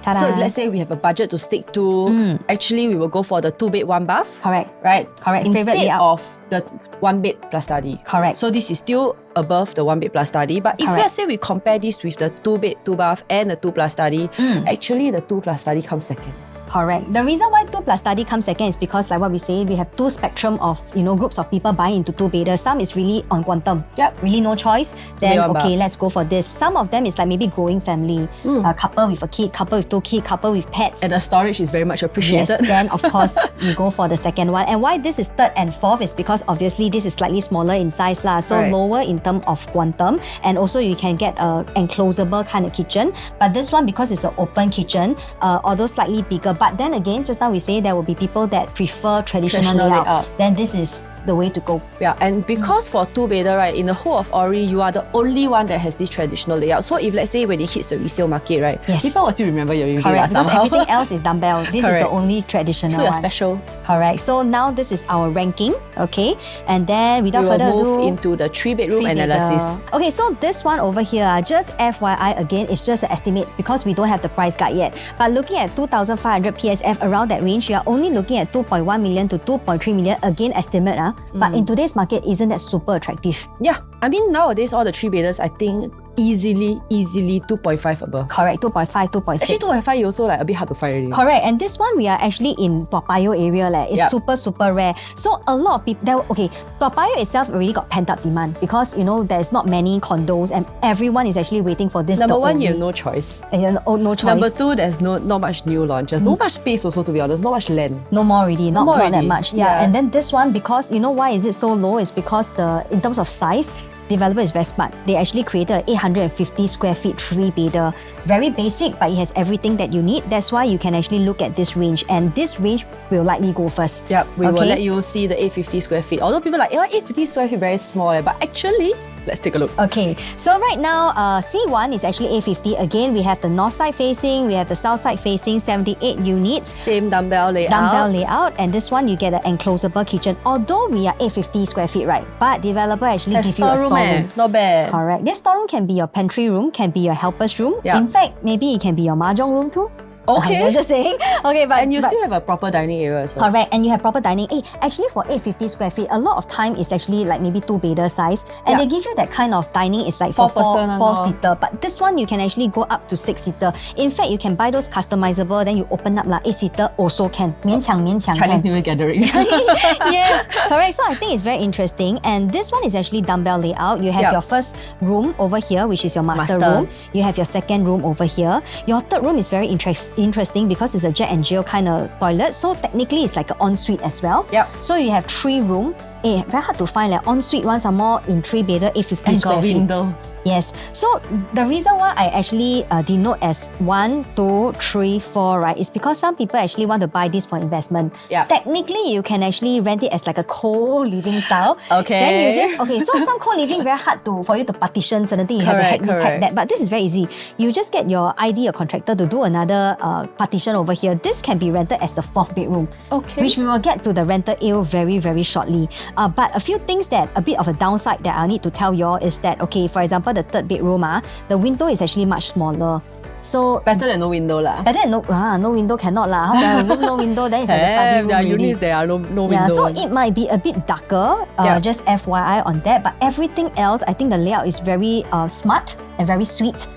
Ta-da. So if let's say we have a budget to stick to, actually we will go for the 2-bed 1-bath. Correct. Right? Instead of the 1-bed plus study. Correct. So this is still above the 1-bed plus study. But if let's say we compare this with the 2-bed 2-bath and the 2 plus study, actually the 2 plus study comes second. Correct. The reason why 2 plus study comes second is because like what we say, we have 2 spectrum of groups of people buying into 2-bedder. Some is really on quantum. Really no choice. Then okay, let's go for this. Some of them is like maybe growing family, a couple with a kid, couple with 2 kids, couple with pets. And the storage is very much appreciated. Yes, then of course you go for the second one. And why this is 3rd and 4th is because obviously this is slightly smaller in size lah, so lower in terms of quantum, and also you can get a enclosable kind of kitchen. But this one, because it's an open kitchen, although slightly bigger. But then again, just now we say there will be people that prefer traditional layout. Then this is the way to go. Yeah, and because for 2-bedder, right, in the whole of Orie, you are the only one that has this traditional layout. So if let's say when it hits the resale market, right, people will still remember your unit. Correct, because everything else is dumbbell. This is the only traditional one. So you're special. Correct. So now this is our ranking, okay? And then without further ado, move into the 3-bedroom analysis. Okay, so this one over here, just FYI again, it's just an estimate because we don't have the price guide yet. But looking at 2,500 PSF around that range, you are only looking at 2.1 million to 2.3 million, again estimate. But in today's market, isn't that super attractive? Yeah, I mean nowadays all the 3-bedders, I think easily 2.5 above. Correct, 2.5, 2.6. Actually, 2.5 is also like a bit hard to find already. Correct, and this one we are actually in Toa Payoh area. It's super rare. So a lot of people, Toa Payoh itself already got pent up demand because there's not many condos and everyone is actually waiting for this. Number one, you have no choice. No choice. Number two, there's not much new launches. No much space also, to be honest. Not much land. No more already. Not that much. Yeah. And then this one, because why is it so low? It's because in terms of size, developer is very smart. They actually created an 850 square feet 3-bedder. Very basic, but it has everything that you need. That's why you can actually look at this range. And this range will likely go first. Yep, we will let you see the 850 square feet. Although people are like, 850 square feet very small. But actually, let's take a look. Okay, so right now, C1 is actually 850. Again, we have the north side facing, we have the south side facing, 78 units. Same dumbbell layout. And this one, you get an enclosable kitchen. Although we are 850 square feet, right? But developer actually gives you a storeroom. Not bad. Correct. This storeroom can be your pantry room, can be your helper's room. Yeah. In fact, maybe it can be your mahjong room too. Okay. I'm just saying. Okay, but you still have a proper dining area as well. Correct, and you have proper dining. Actually for 850 square feet, a lot of time is actually like maybe 2-bedder size. And they give you that kind of dining is like for 4-seater. But this one, you can actually go up to 6-seater. In fact, you can buy those customizable, then you open up 8-seater also can. 勉强 Chinese New Year gathering. Yes, correct. So I think it's very interesting. And this one is actually dumbbell layout. You have your first room over here, which is your master room. You have your second room over here. Your third room is very interesting because it's a Jack and Jill kind of toilet. So technically, it's like an ensuite as well. Yep. So you have 3 rooms. Very hard to find. Ensuite ones are more in 3-bedder, 850 square feet. Window. Yes. So the reason why I actually denote as 1, 2, 3, 4, right, is because some people actually want to buy this for investment. Yeah. Technically, you can actually rent it as like a co-living style. Okay. Then you just, so some co-living very hard for you to partition certain things. You have to hack this, hack that. But this is very easy. You just get your ID, your contractor to do another partition over here. This can be rented as the 4th bedroom. Okay. Which we will get to the rental yield very, very shortly. But a few things that, a bit of a downside that I need to tell you all is that, okay, for example, the 3rd bedroom, the window is actually much smaller. So better than no window lah. Better than no window cannot lah. How the room no window, then it's like a study room. There are units, there are no window. Yeah, so it might be a bit darker. Just FYI on that. But everything else, I think the layout is very smart and very sweet.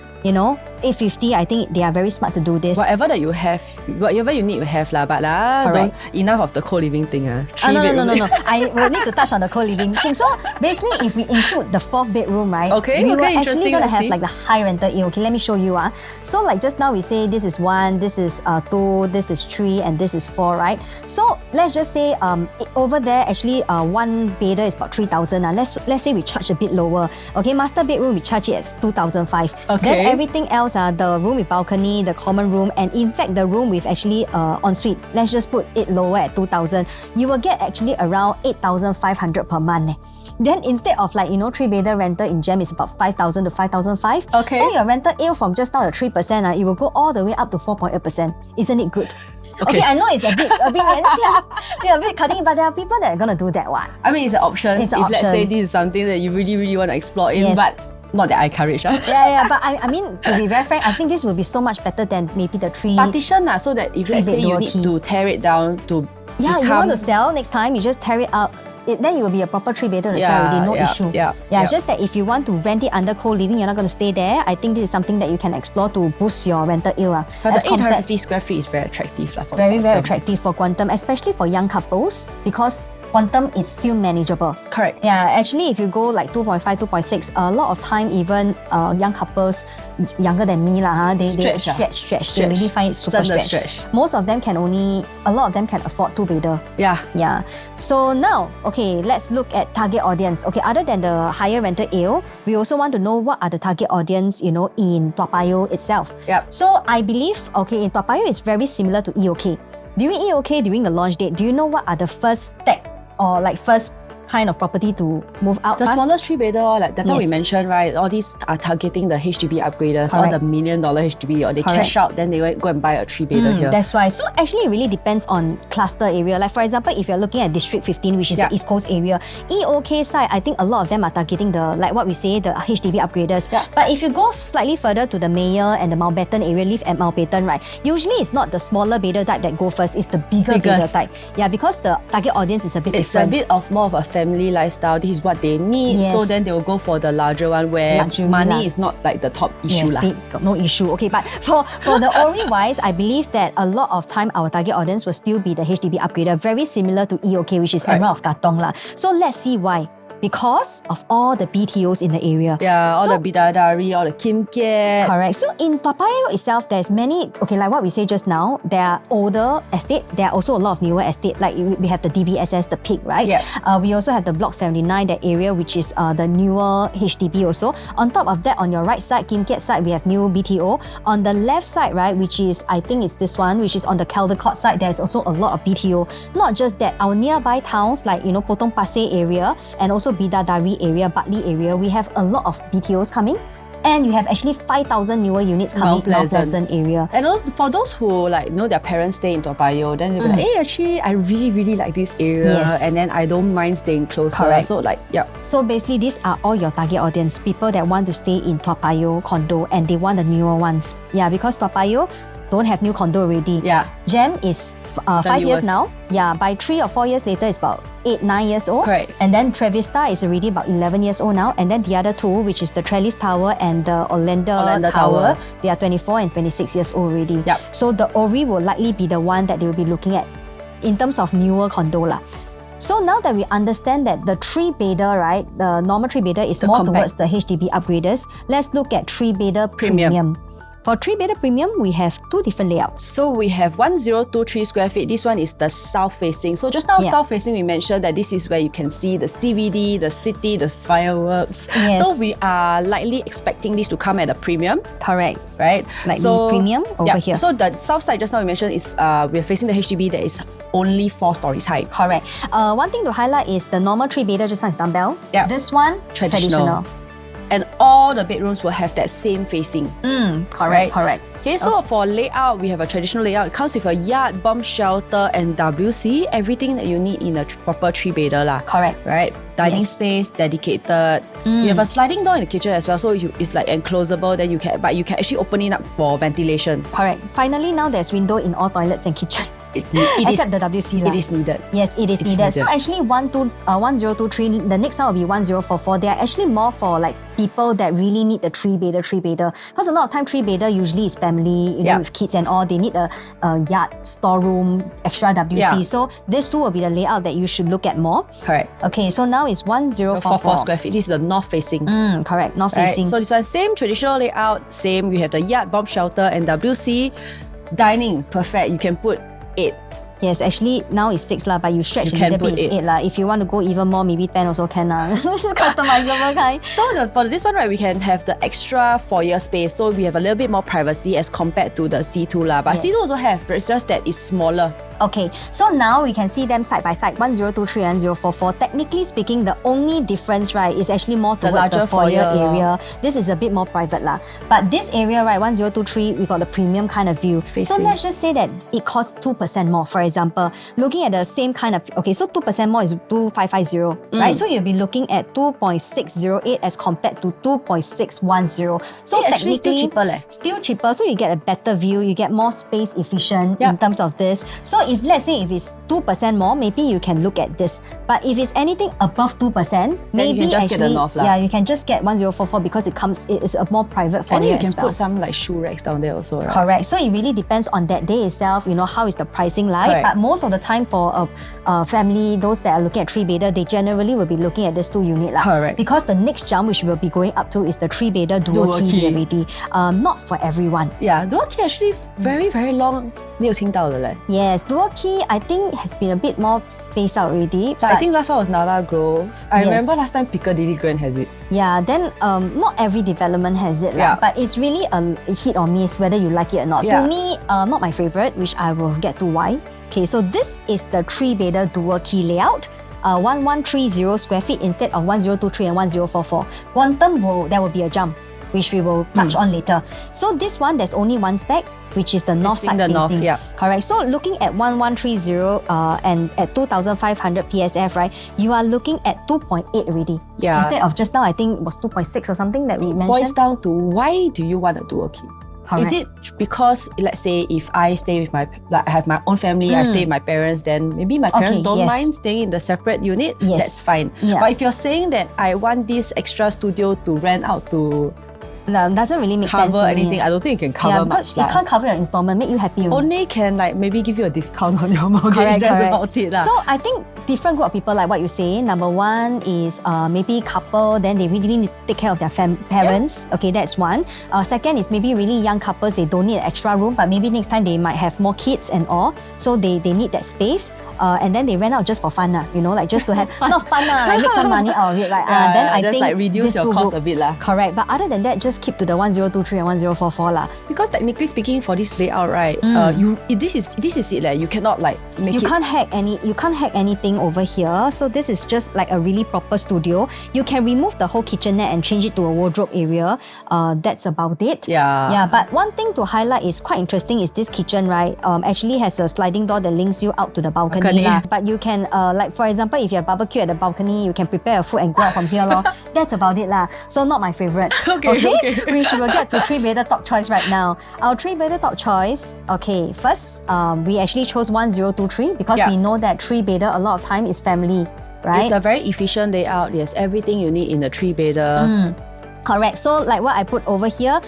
850, I think they are very smart to do this. Whatever that you have, whatever you need, you have lah. But don't enough of the co-living thing. No. I will need to touch on the co-living thing. So basically, if we include the 4th bedroom, right? We were actually going to have like the high rental yield. Okay, let me show you. So like just now we say this is 1, this is 2, this is 3, and this is 4, right? So let's just say over there actually 1-bedder is about 3,000. Let's say we charge a bit lower. Okay, master bedroom we charge it as 2,005. Okay. Then everything else the room with balcony, the common room, and in fact the room with actually ensuite, let's just put it lower at 2,000. You will get actually around 8,500 per month. Then instead of 3-bedder rental in GEM is about 5,000 to 5,500. Okay. So your rental yield from just now the 3%, it will go all the way up to 4.8%. Isn't it good? Okay, I know it's a bit they're a bit cutting, but there are people that are gonna do that one. I mean, it's an option. It's an option. Let's say this is something that you really, really want to explore in, but not that I encourage. But I mean, to be very frank, I think this will be so much better than maybe the 3 partition so that if let's say you need to tear it down to you want to sell next time, you just tear it up. Then you will be a proper 3-bedder to sell already, no issue. Just that if you want to rent it under co-living, you're not going to stay there. I think this is something that you can explore to boost your rental yield. But the 850 square feet is very attractive. Very attractive for Quantum, especially for young couples, because Quantum is still manageable. Correct. Yeah, actually, if you go like 2.5, 2.6, a lot of time, even young couples, younger than me, they stretch. They really find it super stretch. Most of them a lot of them can afford 2-bedder. Yeah. So now, okay, let's look at target audience. Okay, other than the higher rental yield, we also want to know what are the target audience, in Toa Payoh itself. Yep. So I believe, in Toa Payoh, it's very similar to EOK. During EOK, during the launch date, do you know what are the first step or first kind of property to move out the fast? smallest 3-bedder, like that time we mentioned, right? All these are targeting the HDB upgraders, all the $1 million HDB, or they cash out, then they go and buy a 3-bedder here. That's why. So actually, it really depends on cluster area. Like for example, if you're looking at District 15, which is the East Coast area, EOK side, I think a lot of them are targeting the, like what we say, the HDB upgraders. But if you go slightly further to the Mayor and the Mountbatten area, Live at Mountbatten, right? Usually it's not the smaller bedder type that go first, it's the bigger bedder type. Yeah, because the target audience is a bit different. It's a bit of more of a family lifestyle, this is what they need. Yes. So then they will go for the larger one where Luxury money lah. is not like the top issue. Yes, they got no issue. Okay, but for the Orie wise, I believe that a lot of time our target audience will still be the HDB upgrader, very similar to EOK, which is Emerald of Katong lah. So let's see why. Because of all the BTOs in the area. Yeah, all the Bidadari, all the Kim Kiat. Correct. So in Toa Payoh itself, there's many, okay, like what we say just now, there are older estate, there are also a lot of newer estate, like we have the DBSS, the Peak, right? Yeah. We also have the Block 79, that area, which is the newer HDB also. On top of that, on your right side, Kim Kiat side, we have new BTO. On the left side, right, which is, I think it's this one, which is on the Caldecott side, there's also a lot of BTO. Not just that, our nearby towns, like, Potong Pasir area, and also Bidadari area, Bartley area, we have a lot of BTOs coming. And you have actually 5,000 newer units coming in Mount Pleasant area. And for those who their parents stay in Toa Payoh, then they'll be like, hey, actually, I really, really like this area. Yes. And then I don't mind staying closer. Correct. So So basically, these are all your target audience, people that want to stay in Toa Payoh condo and they want the newer ones. Yeah, because Toa Payoh don't have new condo already. Yeah. Gem is 5 years now. Yeah, by 3 or 4 years later, it's about 8-9 years old. Correct. And then Trevista is already about 11 years old now. And then the other two, which is the Trellis Tower and the Orlando Tower, they are 24 and 26 years old already. Yep. So the Orie will likely be the one that they will be looking at in terms of newer condo lah. So now that we understand that the 3-bedder, right, the normal 3-bedder is more towards the HDB upgraders, let's look at 3-bedder premium. For 3-bedder premium, we have 2 different layouts. So we have 1023 square feet. This one is the south facing. So just now, south facing, we mentioned that this is where you can see the CBD, the city, the fireworks. Yes. So we are likely expecting this to come at a premium. Correct. Right? Like the premium over here. So the south side, just now we mentioned, is we're facing the HDB that is only 4 stories high. Correct. One thing to highlight is the normal 3-bedder, just like dumbbell. Yeah. This one, traditional. And all the bedrooms will have that same facing. Correct. Okay, so for layout, we have a traditional layout. It comes with a yard, bomb shelter, and WC. Everything that you need in a proper 3-bedder lah. Correct. Right? Dining space, dedicated. You have a sliding door in the kitchen as well, so it's like enclosable. Then you can actually open it up for ventilation. Correct. Finally, now there's window in all toilets and kitchen. Except the WC lah. It is needed. Yes, it is needed. So actually 1023, the next one will be 1044. They are actually more for like people that really need the 3-bedder. Because a lot of time 3-bedder usually is family, with kids and all. They need a yard, storeroom, extra WC. Yeah. So this two will be the layout that you should look at more. Correct. Okay, so now it's 1044 square feet. This is the north facing. Correct, north Right? facing. So this one, same traditional layout, same. We have the yard, bomb shelter, and WC. Dining, perfect. You can put 8. Yes, actually now it's 6 lah, but you stretch a little bit, it's 8 lah. If you want to go even more, maybe 10 also can lah. Customizable kind. So for this one, right, we can have the extra foyer space. So we have a little bit more privacy as compared to the C2 lah. But C2 also have, but it's just that it's smaller. Okay, so now we can see them side by side, 1023 and 1044. Technically speaking, the only difference, right, is actually more towards the foyer area. This is a bit more private lah. But this area, right, 1023, we got the premium kind of view. Facing. So let's just say that it costs 2% more. For example, looking at the same kind of, okay, so 2% more is 2550, right? So you'll be looking at 2.608 as compared to 2.610. So technically, still cheaper leh. Still cheaper, so you get a better view, you get more space efficient in terms of this. So if let's say if it's 2% more, maybe you can look at this. But if it's anything above 2%, maybe you can just get the north lah. Yeah, you can just get 1044 because it is a more private for And you then you as can well. put some like shoe racks down there also, right? Correct. So it really depends on that day itself, how is the pricing like. Correct. But most of the time for a family, those that are looking at 3-bedder, they generally will be looking at this 2-unit lah. Correct. Because the next jump which we'll be going up to is the 3-bedder dual key already. Not for everyone. Yeah, dual key actually very, very long 没有听到的嘞. Yes, dual key I think has been a bit more phased out already. So I think last one was Nava Grove. I Yes. remember last time Piccadilly Grand has it. Yeah, then not every development has it, Yeah. but it's really a hit or miss whether you like it or not. Yeah. To me, not my favorite, which I will get to why. Okay, so this is the 3-bedder dual key layout. 1130 square feet instead of 1023 and 1044. Quantum there will be a jump, which we will touch on later. So this one, there's only one stack, which is the north side the north, facing. yeah. Correct. So looking at 1130 and at 2500 PSF, right, you are looking at 2.8 already. Yeah. Instead of just now, I think it was 2.6 or something that we mentioned. Boils down to why do you want a dual key? Is it because, let's say, if I stay with I have my own family, I stay with my parents, then maybe my parents don't mind staying in the separate unit? Yes. That's fine. Yeah. But if you're saying that I want this extra studio to rent out to No, doesn't really make sense cover to me. anything, I don't think it can cover much. It can't cover your installment, make you happy. Only can like maybe give you a discount on your mortgage. Correct, That's correct. about it. So I think different group of people, like what you say. Number one is maybe couple, then they really need to take care of their parents. Okay, that's one. Second is maybe really young couples, they don't need an extra room, but maybe next time they might have more kids and all. So they need that space. And then they rent out just for fun, like just to have, not fun, like make some money out of it. Then I just think like reduce your cost a bit. Correct. But other than that, just keep to the 1023 and 1044. Because technically speaking, for this layout, right, this is it. You cannot like make you can't hack anything over here. So this is just like a really proper studio. You can remove the whole kitchenette and change it to a wardrobe area. That's about it. Yeah. But one thing to highlight is quite interesting is this kitchen, right? Actually has a sliding door that links you out to the balcony. But you can, like for example, if you have barbecue at the balcony, you can prepare your food and go out from here. That's about it. So not my favorite. Okay. We should get to 3-bedder top choice right now. Our 3-bedder top choice, okay, first, we actually chose 1023 because we know that 3-bedder a lot of time is family, right? It's a very efficient layout. Yes, everything you need in the 3-bedder. Correct. So like what I put over here,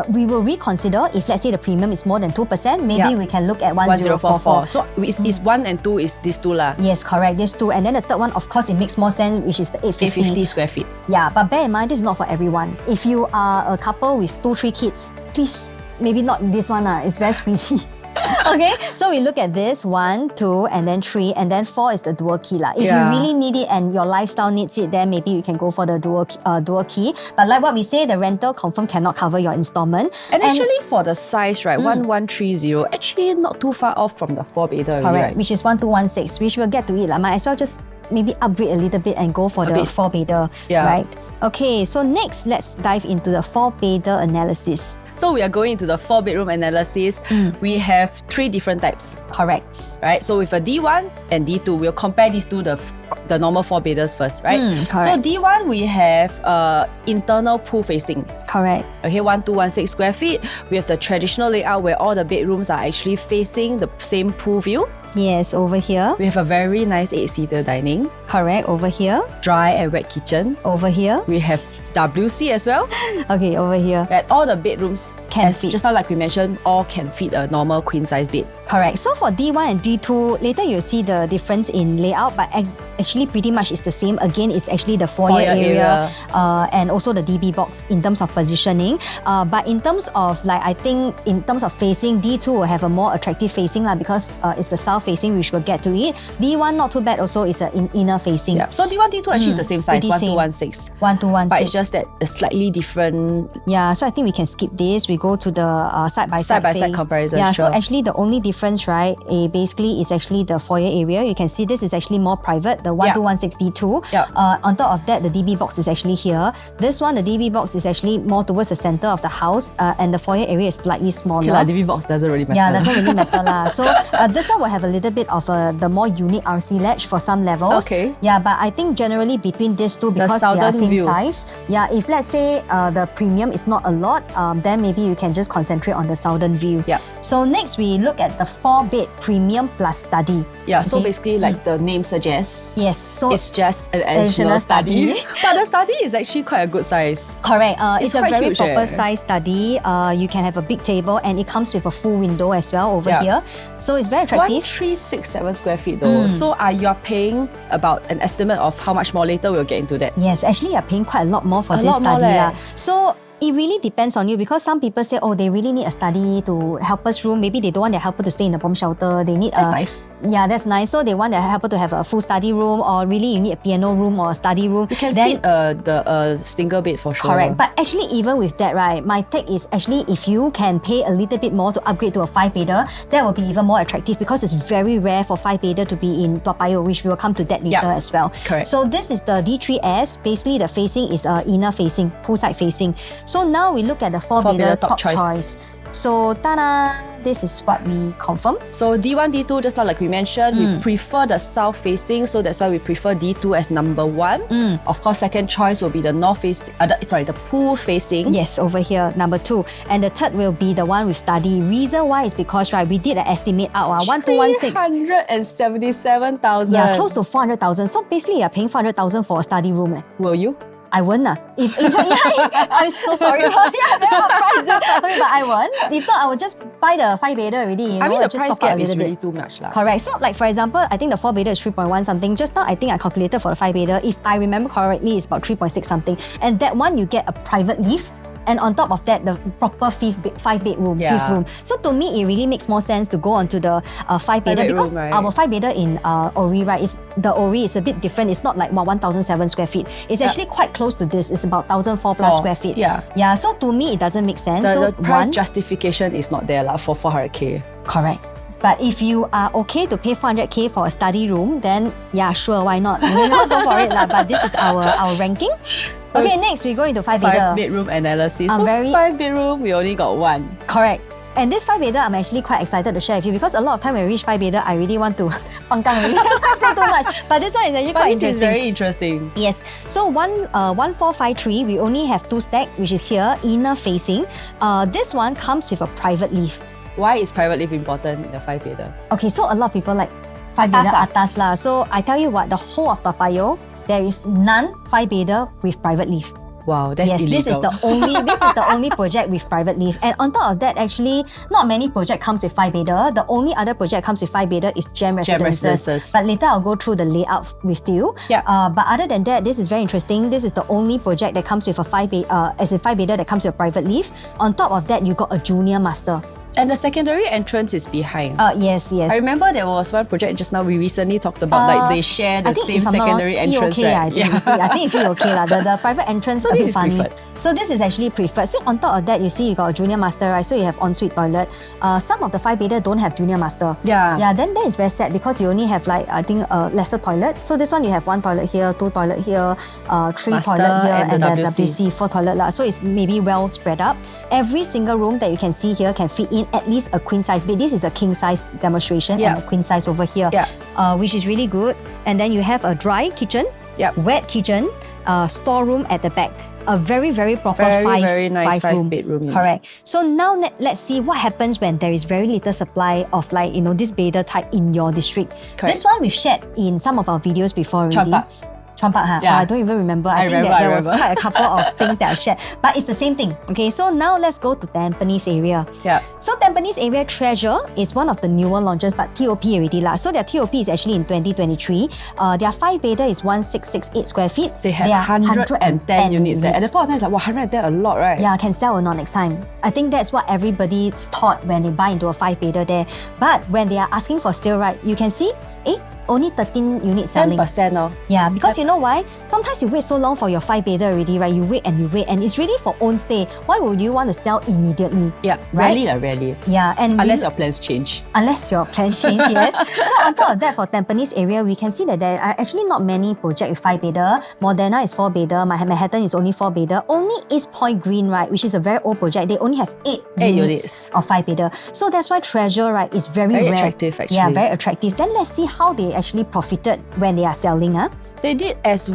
we will reconsider if let's say the premium is more than 2%, maybe we can look at 1044. So is 1 and 2 is these two lah. Yes, correct. These two. And then the third one, of course, it makes more sense, which is the 850 square feet. Yeah, but bear in mind, this is not for everyone. If you are a couple with 2-3 kids, please, maybe not this one. It's very squeezy. Okay, so we look at this 1, 2, and then 3, and then 4 is the dual key. If you really need it and your lifestyle needs it, then maybe you can go for the dual key. But like what we say, the rental confirm cannot cover your installment. And actually for the size, right, 1130, actually not too far off from the 4-bedder. Correct, right? which is 1216, which we'll get to it. Might as well just maybe upgrade a little bit and go for the 4-bedder, right? Okay, so next, let's dive into the 4-bedder analysis. So we are going into the 4-bedroom analysis. We have 3 different types. Correct. Right, so with a D1 and D2, we'll compare these two, the normal 4-bedders first, right? So D1, we have internal pool facing. Correct. Okay, 1216 square feet. We have the traditional layout where all the bedrooms are actually facing the same pool view. Yes, over here. We have a very nice 8-seater dining. Correct, over here. Dry and wet kitchen. Over here. We have WC as well. Okay, over here. And all the bedrooms can fit. Just now, like we mentioned, all can fit a normal queen-size bed. Correct. So for D1 and D2, later you'll see the difference in layout, but actually pretty much it's the same. Again, it's actually the foyer area. And also the DB box in terms of positioning. But in terms of I think in terms of facing, D2 will have a more attractive facing because it's the south facing, which we'll get to it. D1 not too bad also is an inner facing. Yeah. So D1, D2 actually is the same size, 1216. 1216. But it's just that a slightly different. Yeah, so I think we can skip this. We go to the side-by-side comparison. Yeah, so actually the only difference, right, basically is actually the foyer area. You can see this is actually more private, the 1216 D2. On top of that, the DB box is actually here. This one, the DB box is actually more towards the center of the house, and the foyer area is slightly smaller. Okay, DB box doesn't really matter. Yeah, doesn't really matter. So this one will have a little bit of the more unique RC ledge for some levels. Okay. Yeah, but I think generally between these two, because they are same size, if let's say the premium is not a lot, then maybe you can just concentrate on the southern view. Yeah. So next we look at the 4-bed premium plus study. Yeah, so basically like the name suggests, yes, so it's just an additional study. But the study is actually quite a good size. Correct. It's a very huge, proper size study. You can have a big table and it comes with a full window as well over here. So it's very attractive. 1367 square feet though. So you're paying about an estimate of how much more later we'll get into that. Yes, actually you're paying quite a lot more for this study. So it really depends on you because some people say, oh, they really need a study to helper's room. Maybe they don't want their helper to stay in the bomb shelter. They need nice. Yeah, that's nice. So they want their helper to have a full study room, or really you need a piano room or a study room. You can fit the single bed for sure. Correct. But actually even with that, right, my take is actually if you can pay a little bit more to upgrade to a 5-bedder, that will be even more attractive because it's very rare for 5-bedder to be in Toa Payoh, which we will come to that later as well. Correct. So this is the D3S. Basically the facing is inner facing, poolside facing. So now we look at the 4-bedder top choice. So, ta-da! this is what we confirm. So D1, D2, just like we mentioned, we prefer the south facing, so that's why we prefer D2 as number 1. Of course, second choice will be the north facing, the pool facing. Yes, over here, number 2. And the third will be the one with study. Reason why is because, right, we did an estimate out, 1216. 377,000. Yeah, close to 400,000. So basically, you're paying 400,000 for a study room. Will you? I won't. If I'm so sorry about it. Very upfront. Okay, but I won't. If not, I would just buy the 5-bedder already. I mean, the just price top up gap a is little really bit. too much. Correct. So, like for example, I think the 4-bedder is 3.1 something. Just now, I think I calculated for the 5-bedder. If I remember correctly, it's about 3.6 something. And that one, you get a private lift. And on top of that, the proper fifth bedroom. So to me, it really makes more sense to go onto the 5-bedder because our 5-bedder in Orie, right, the Orie is a bit different. It's not like 1,007 square feet. It's actually quite close to this. It's about 1,004 plus square feet. Yeah. So to me, it doesn't make sense. The price justification is not there for 400k. Correct. But if you are okay to pay 400k for a study room, then yeah, sure, why not? Go for it. But this is our ranking. Okay, next we go into 5-bedder. 5-bedroom analysis. So 5-bedroom, we only got 1. Correct. And this 5-bedder, I'm actually quite excited to share with you because a lot of time when we reach 5-bedder, I really want to pangkang really. Say too much. But this one is actually quite interesting. This is very interesting. Yes. So 1453, we only have 2 stack, which is here, inner facing. This one comes with a private lift. Why is private lift important in the 5-bedder? Okay, so a lot of people like 5-bedder atas lah. So I tell you what, the whole of Toa Payoh, there is none 5-bedder with private lift. Wow, that's illegal. This is the only project with private lift. And on top of that, actually, not many project comes with 5-bedder. The only other project comes with 5-bedder is Gem Residences. But later I'll go through the layout with you. Yeah. But other than that, this is very interesting. This is the only project that comes with a 5-bedder that comes with a private lift. On top of that, you got a junior master. And the secondary entrance is behind. Yes. I remember there was one project just now we recently talked about, like they share the same secondary entrance. I think it's okay. The private entrance so a this bit is funny. preferred. So this is actually preferred. So on top of that, you see you got a junior master, right? So you have ensuite toilet. Some of the 5-bedder don't have junior master. Yeah. Then it's very sad because you only have I think a lesser toilet. So this one you have 1 toilet here, 2 toilet here, 3 master toilet here, and then WC 4 toilet lah. So it's maybe well spread up. Every single room that you can see here can fit in at least a queen size bed. This is a king size demonstration and a queen size over here, which is really good. And then you have a dry kitchen, wet kitchen, storeroom at the back. A very, very proper very nice 5-bedroom. Correct. So now let's see what happens when there is very little supply of this bedder type in your district. Correct. This one we've shared in some of our videos before already. Champak, Yeah. I don't even remember. I think there was quite a couple of things that I shared. But it's the same thing. Okay, so now let's go to Tampines area. Yeah. So Tampines area Treasure is one of the newer launches, but TOP already lah. So their TOP is actually in 2023. Their 5-bedder is 1668 square feet. They have 110 units there. At the point of time, it's like, 110 a lot, right? Yeah, can sell or not next time. I think that's what everybody's thought when they buy into a 5-bedder there. But when they are asking for sale, right, you can see, only 13 units selling. 10% now. Yeah, because you know why? Sometimes you wait so long for your 5-bedder already, right? You wait, and it's really for own stay. Why would you want to sell immediately? Yeah, right? Rarely. Yeah, and unless your plans change. Unless your plans change, yes. So on top of that, for Tampines area, we can see that there are actually not many projects with 5-bedder. Moderna is 4-bedder. Manhattan is only 4-bedder. Only East Point Green, right, which is a very old project, they only have 8 units of 5-bedder. So that's why Treasure, right, is very rare. Attractive actually. Yeah, very attractive. Then let's see how they actually profited when they are selling. They did as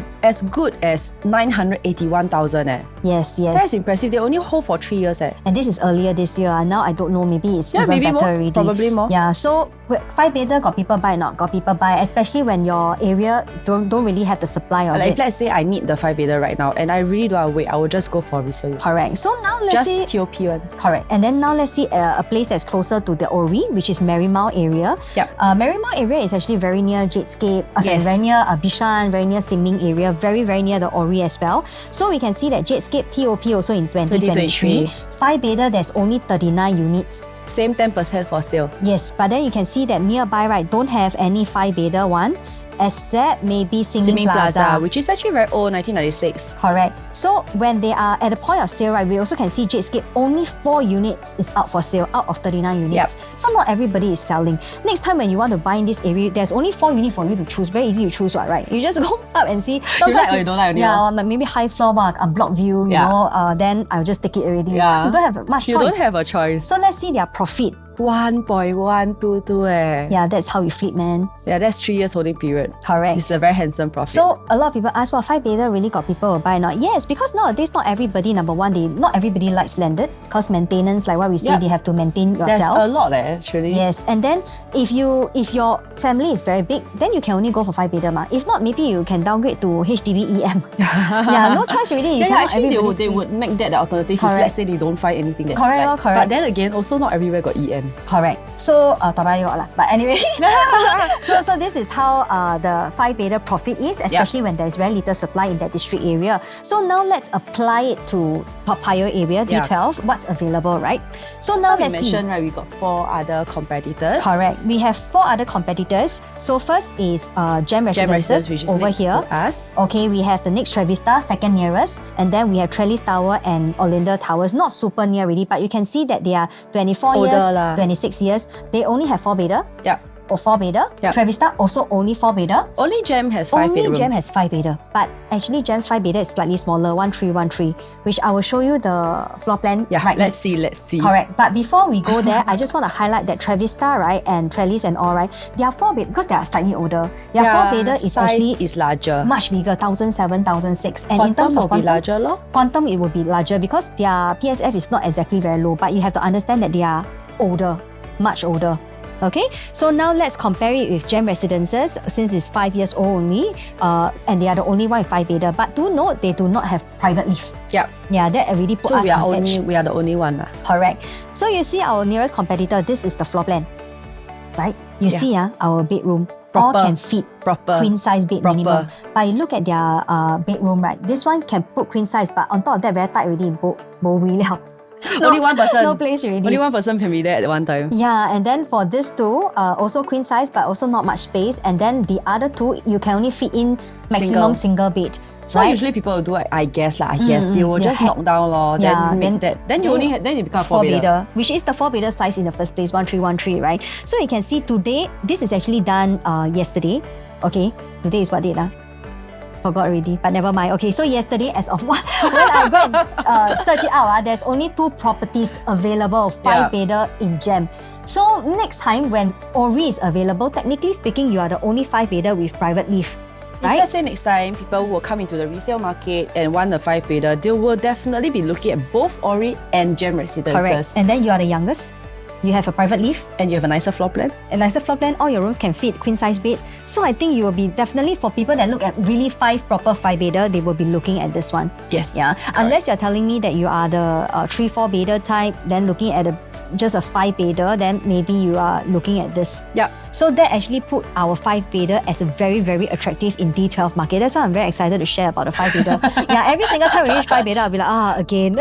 good as 981,000. Yes. That's impressive. They only hold for 3 years. And this is earlier this year. Now I don't know, maybe it's even maybe better more, already. Probably more. Yeah, so 5-bedder got people buy, not got people buy, especially when your area don't really have the supply of it. If let's say I need the 5-bedder right now and I really don't want to wait, I will just go for resale. Correct. So now let's see TOP one. Correct. And then now let's see a place that's closer to the Orie, which is Marymount area. Yep. Marymount area is actually very near Jadescape, very near Bishan, very near Sin Ming area, very near the Orie as well. So we can see that Jadescape TOP also in 2023. 5-bedder, there's only 39 units. Same 10% for sale. Yes, but then you can see that nearby, right, don't have any 5-bedder one, except maybe Sin Ming Plaza, which is actually very old, 1996. Correct. So when they are at the point of sale, right, we also can see Jadescape, only 4 units is out for sale out of 39 units. Yep. So not everybody is selling. Next time when you want to buy in this area, there's only 4 units for you to choose. Very easy to choose, right? You just go up and see. You like or you don't like? Yeah, maybe high floor, a block view, you know, then I'll just take it already. Yeah. Because you don't have much choice. You don't have a choice. So let's see their profit. 1.122 eh. Yeah, that's how we flip, man. Yeah, that's 3 years holding period. Correct. It's a very handsome profit. So a lot of people ask, well, 5-bedder really got people will buy or not? Yes, because nowadays not everybody, number one, not everybody likes landed because maintenance, like what we say, they have to maintain yourself. There's a lot actually. Yes, and then if your family is very big, then you can only go for 5-bedder. If not, maybe you can downgrade to HDB EM. Yeah, no choice really. Actually they would make that the alternative if let's say they don't find anything that correct, they like. correct. But then again, also not everywhere got EM. Correct. So, Toa Payoh lah. But anyway, so this is how the 5-bedder profit is, especially when there's very little supply in that district area. So now let's apply it to Toa Payoh area, D12, what's available, right? So now let's see. Right, we got 4 other competitors. Correct. We have 4 other competitors. So first is Gem Residences which is over next here. to us. Okay, we have the next Trevista, second nearest, and then we have Trellis Tower and Olinda Towers. Not super near really, but you can see that they are 24 older years, 26 years. They only have 4-bedder. Yeah. Or 4-bedder. Yep. Trevista also only 4-bedder. Only Gem has 5-bedder. Only Gem has 5-bedder. But actually Gem's 5-bedder is slightly smaller, 1313, which I will show you the floor plan. Yeah, right let's see. Correct. But before we go there, I just want to highlight that Trevista, right, and Trellis and all, right, they are 4-bedder because they are slightly older. Their 4-bedder is actually is larger. Much bigger, 1007, 1006. And Quantum in terms of will be larger, lor. Quantum, it will be larger because their PSF is not exactly very low, but you have to understand that they are older, much older. Okay, so now let's compare it with Gem Residences since it's 5 years old only, and they are the only one with 5-bedder. But do note they do not have private lift. Yeah. Yeah, that already put so us on edge. We are the only one. Correct. So you see our nearest competitor, this is the floor plan. Right? You see our bedroom. Proper. All can fit queen size bed minimum. But you look at their bedroom, right? This one can put queen size, but on top of that, very tight already. Only one person. No place already. Only one person can be there at one time. Yeah, and then for this two, also queen size, but also not much space. And then the other two, you can only fit in maximum single bed. So usually people will do, I guess, they will just knock down lor. Then you become a 4-bedder. Which is the 4-bedder size in the first place, 1313, right? So you can see today, this is actually done yesterday. Okay, today is what date? Forgot already, but never mind. Okay, so yesterday, as of when I go and search it out, there's only 2 properties available, 5-bedder in Gem. So next time when Orie is available, technically speaking, you are the only 5-bedder with private lift. Right? If let's say next time people will come into the resale market and want a 5-bedder, they will definitely be looking at both Orie and Gem Residences. Correct. And then you are the youngest. You have a private lift. And you have a nicer floor plan. A nicer floor plan, all your rooms can fit queen size bed. So I think you will be definitely, for people that look at really proper 5-bedder, they will be looking at this one. Yes. Yeah. Correct. Unless you're telling me that you are the 3-4-bedder type, then looking at just a 5-bedder, then maybe you are looking at this. Yeah. So that actually put our 5-bedder as a very, very attractive in D12 market. That's why I'm very excited to share about the 5-bedder. Yeah, every single time we reach 5-bedder, I'll be like, again.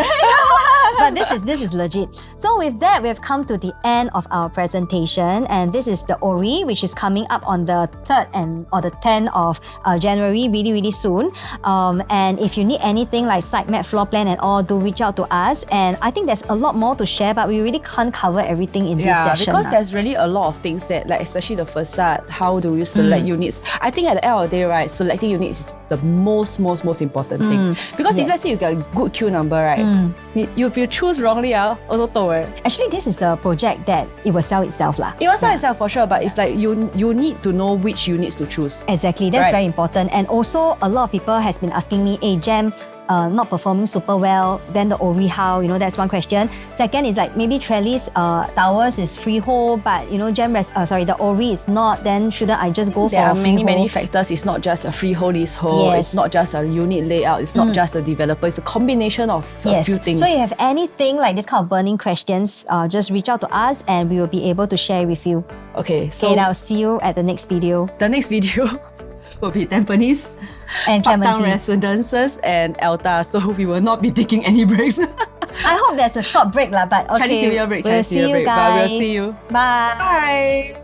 But this is legit. So with that, we've come to the end of our presentation, and this is the Orie, which is coming up on the 3rd or the 10th of January, really, really soon. And if you need anything like site map, floor plan and all, do reach out to us. And I think there's a lot more to share, but we really can't cover everything in this session. Yeah, because there's really a lot of things that, like especially the facade, how do you select units? I think at the end of the day, right, selecting units is the most important thing. Because if let's say you get a good queue number, right, if you choose wrongly, also toh. Actually, this is a project that it will sell itself lah. It will sell itself for sure, but it's like you need to know which units to choose. Exactly, that's very important. And also, a lot of people has been asking me, hey, Gem, not performing super well, then the Orie how, that's one question. Second is like maybe Trellis Towers is freehold, but the Orie is not, then shouldn't I just go for There are freehold? many factors. It's not just a freehold, leasehold, it's not just a unit layout, it's not just a developer, it's a combination of a few things. So you have anything like this kind of burning questions, just reach out to us and we will be able to share with you. Okay, so and I'll see you at the next video. The next video will be Tampines and Town Residences and Alta, so we will not be taking any breaks. I hope there's a short break lah, but okay. Chinese New Year break, We'll see you guys. But we'll see you. Bye. Bye.